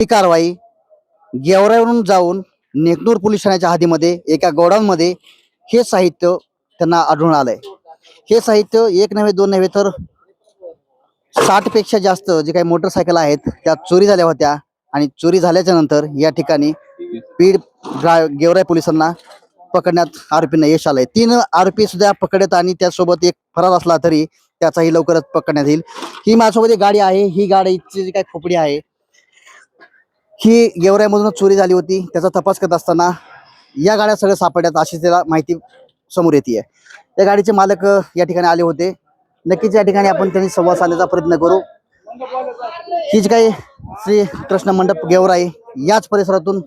ही कारवाई गेवराईवरून जाऊन नेकनूर पोलीस ठाण्याच्या हद्दीमध्ये एका गोडाऊनमध्ये हे साहित्य त्यांना आढळून आलंय। हे साहित्य एक नव्हे दोन नव्हे तर 60 पेक्षा जास्त जे काही मोटरसायकल आहेत त्या चोरी झाल्या होत्या आणि चोरी झाल्याच्या नंतर या ठिकाणी गेवराई पोलिसांना पकडण्यात आरोपींना यश आलंय। 3 आरोपी सुद्धा पकडण्यात आणि त्यासोबत एक फरार असला तरी त्याचाही लवकरच पकडण्यात येईल। ही माझ्यासोबत एक गाडी आहे, ही गाडीची जी काही खोपडी आहे ही गेवराईमधून चोरी झाली होती। त्याचा तपास करत असताना या गाड्या सगळ्या सापडल्यात अशी त्याला माहिती समोर येते। या गाडीचे मालक या ठिकाणी आले होते। नक्कीच या ठिकाणी आपण त्यांनी संवाद साधण्याचा प्रयत्न करू। ही जी काही श्री कृष्ण मंडप गेवराई याच परिसरातून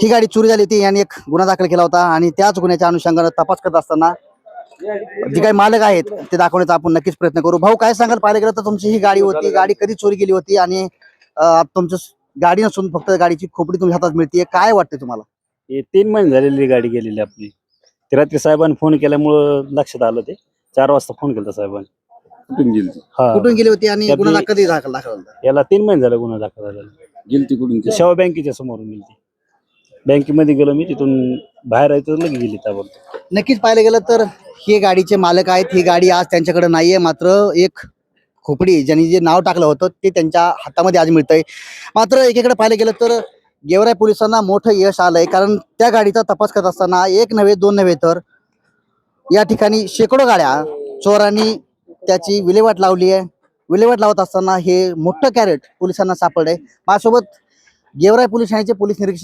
ही गाडी चोरी झाली होती। यांनी एक गुन्हा दाखल केला होता आणि त्याच गुन्ह्याच्या अनुषंगाने तपास करत असताना जे काही मालक आहेत ते दाखवण्याचा आपण नक्कीच प्रयत्न करू। भाऊ, काय सांगाल? पाहायला गेलं तर तुमची ही गाडी होती, गाडी कधी चोरी गेली होती आणि तुमचं गाडी नसून फक्त गाडीची खोपडी तुमच्या हातात मिळते, काय वाटतं तुम्हाला? हे 3 महिने झालेली गाडी गेलेली आपली। ते रात्री साहेबांनी फोन केल्यामुळं लक्षात आलं। ते 4 वाजता फोन केला साहेबांनी। कुठून गेली हा, कुठून गेली होती आणि त्यातली- गुन्हा कधी दाखल होता? याला 3 महिने झाले गुन्हा दाखल झालेला। गेलती कुठून शेवा बँकेच्या समोरून गेली। बँकेमध्ये गेलो मी, तिथून बाहेर यायचं लगे गेली ताबडतोब। नक्कीच पाहायला गेलं तर हे गाडीचे मालक आहेत। ही गाडी आज त्यांच्याकडे नाहीये, मात्र एक खोपडी ज्यांनी जे नाव टाकलं होतं ते त्यांच्या हातामध्ये आज मिळतंय। मात्र एकीकडे पाहायला गेलं तर गेवराई पोलिसांना मोठं यश आलंय, कारण त्या गाडीचा तपास करत असताना एक नव्हे दोन नव्हे तर या ठिकाणी शेकडो गाड्या चोरांनी त्याची विल्हेवाट लावली आहे। विल्हेवाट लावत असताना हे मोठं कॅरेट पोलिसांना सापडलंय। माझ्यासोबत गेवराई पोलीस ठाण्याचे पोलीस निरीक्षक